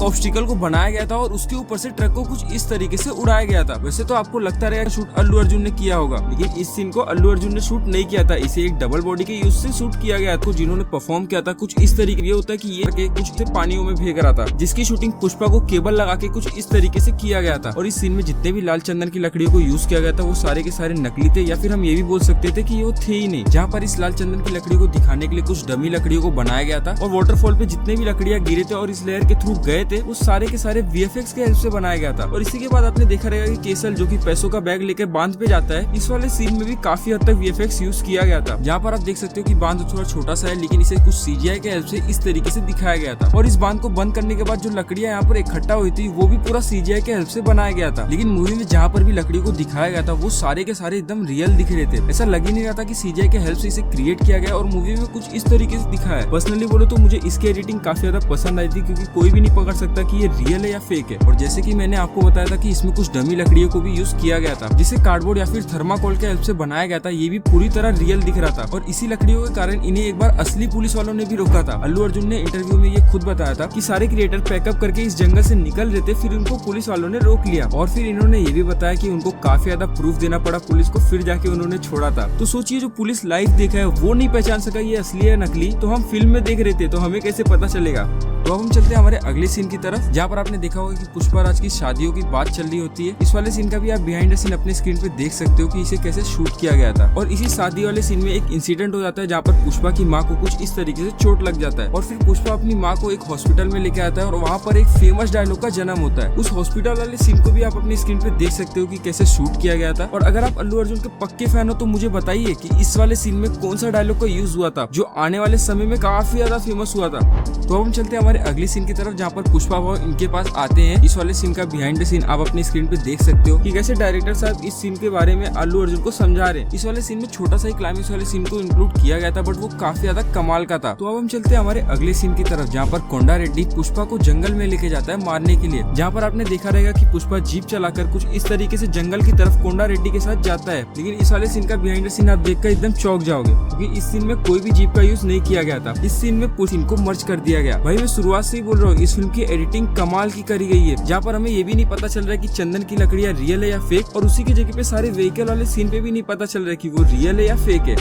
Obstacle को बनाया गया था और उसके ऊपर से ट्रक को कुछ इस तरीके से उड़ाया गया था। वैसे तो आपको लगता रहेगा शूट अल्लू अर्जुन ने किया होगा, लेकिन इस सीन को अल्लू अर्जुन ने शूट नहीं किया था। इसे एक डबल बॉडी के यूज से शूट किया गया था, जिन्होंने परफॉर्म किया था कुछ इस तरीके। ये होता है कि ये कुछ से पानियों में भेग रहा था, जिसकी शूटिंग पुष्पा को केबल लगा के कुछ इस तरीके से किया गया था। और इस सीन में जितने भी लाल चंदन की लकड़ियों को यूज किया गया था वो सारे के सारे नकली थे, या फिर हम ये भी बोल सकते थे कि ये थे ही नहीं। जहाँ पर इस लाल चंदन की लकड़ी को दिखाने के लिए कुछ डमी लकड़ियों को बनाया गया था और वाटरफॉल पे जितने भी लकड़ियां गिरे थे और इस लेयर के थ्रू गए थे वो सारे के सारे वीएफएक्स के हेल्प से बनाया गया था। और इसी के बाद आपने देखा रहेगा कि केसल जो कि पैसों का बैग लेकर बांध पे जाता है, इस वाले सीन में भी काफी हद तक वीएफएक्स यूज किया गया था। जहाँ पर आप देख सकते हो कि बांध थोड़ा छोटा सा है, लेकिन इसे कुछ सीजीआई के हेल्प से इस तरीके से दिखाया गया था। और इस बांध को बंद करने के बाद जो लकड़ियां यहाँ पर इकट्ठा हुई थी वो भी पूरा सीजीआई के हेल्प से बनाया गया था। लेकिन मूवी में जहाँ पर भी लकड़ियों को दिखाया गया था वो सारे के सारे एकदम रियल दिख रहे थे। ऐसा लग ही नहीं रहा था कि सीजीआई के हेल्प से इसे क्रिएट किया गया और मूवी में कुछ इस तरीके से दिखाया है। पर्सनली बोलो तो मुझे इसकी एडिटिंग काफी ज्यादा पसंद आई थी, क्योंकि कोई भी नहीं पकड़ सकता कि ये रियल है या फेक है। और जैसे कि मैंने आपको बताया था कि इसमें कुछ डमी लकड़ियों को भी यूज किया गया था, जिसे कार्डबोर्ड या फिर थर्माकोल के हेल्प से बनाया गया था। ये भी पूरी तरह रियल दिख रहा था और इसी लकड़ियों के कारण इन्हें एक बार असली पुलिस वालों ने भी रोका था। अल्लू अर्जुन ने इंटरव्यू में ये खुद बताया था कि सारे क्रिएटर पैकअप करके इस जंगल से निकल रहे थे, फिर उनको पुलिस वालों ने रोक लिया। और फिर इन्होंने ये भी बताया कि उनको काफी ज्यादा प्रूफ देना पड़ा पुलिस को, फिर जाके उन्होंने छोड़ा था। तो सोचिए जो पुलिस लाइव देखा है वो नहीं पहचान सका ये असली है नकली, तो हम फिल्म में देख रहे थे तो हमें कैसे पता चलेगा। तो अब हम चलते हैं हमारे अगले सीन की तरफ, जहाँ पर आपने देखा होगा कि पुष्पा राज की शादियों की बात चल रही होती है। इस वाले सीन का भी आप बिहाइंड द सीन अपने स्क्रीन पे देख सकते हो कि इसे कैसे शूट किया गया था। और इसी शादी वाले सीन में एक इंसिडेंट हो जाता है, जहाँ पर पुष्पा की माँ को कुछ इस तरीके से चोट लग जाता है और फिर पुष्पा अपनी माँ को एक हॉस्पिटल में लेके आता है और वहाँ पर एक फेमस डायलॉग का जन्म होता है। उस हॉस्पिटल वाले सीन को भी आप अपनी स्क्रीन पे देख सकते हो कि कैसे शूट किया गया था। और अगर आप अल्लू अर्जुन के पक्के फैन हो तो मुझे बताइए कि इस वाले सीन में कौन सा डायलॉग का यूज हुआ था जो आने वाले समय में काफी ज्यादा फेमस हुआ था। तो अब हम चलते हैं हमारे अगले सीन की तरफ, जहाँ पर पुष्पा वो इनके पास आते हैं। इस वाले सीन का बिहाइंड द सीन आप अपनी स्क्रीन पे देख सकते हो कि कैसे डायरेक्टर साहब इस सीन के बारे में अल्लू अर्जुन को समझा रहे हैं। इस वाले सीन में छोटा सा ही क्लाइमेक्स वाले सीन को इंक्लूड किया गया था, बट वो काफी ज्यादा कमाल का था। तो अब हम चलते हैं हमारे अगले सीन की तरफ, जहाँ पर कोंडा रेड्डी पुष्पा को जंगल में लेके जाता है मारने के लिए। जहाँ पर आपने देखा रहेगा कि पुष्पा जीप चलाकर कुछ इस तरीके से जंगल की तरफ कोंडा रेड्डी के साथ जाता है। लेकिन इस वाले सीन का बिहाइंड द सीन आप देखकर एकदम चौंक जाओगे, क्योंकि इस सीन में कोई भी जीप का यूज नहीं किया गया था। इस सीन में पूरी सीन को मर्ज कर दिया गया। भाई मैं शुरुआत से ही बोल रहा हूँ, इस फिल्म की एडिटिंग कमाल की करी गई है, जहाँ पर हमें ये भी नहीं पता चल रहा है कि चंदन की लकड़ियाँ रियल है या फेक, और उसी की जगह पे सारे व्हीकल वाले सीन पे भी नहीं पता चल रहा है कि वो रियल है या फेक है।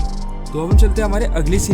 तो अब हम चलते हैं हमारे अगले सीन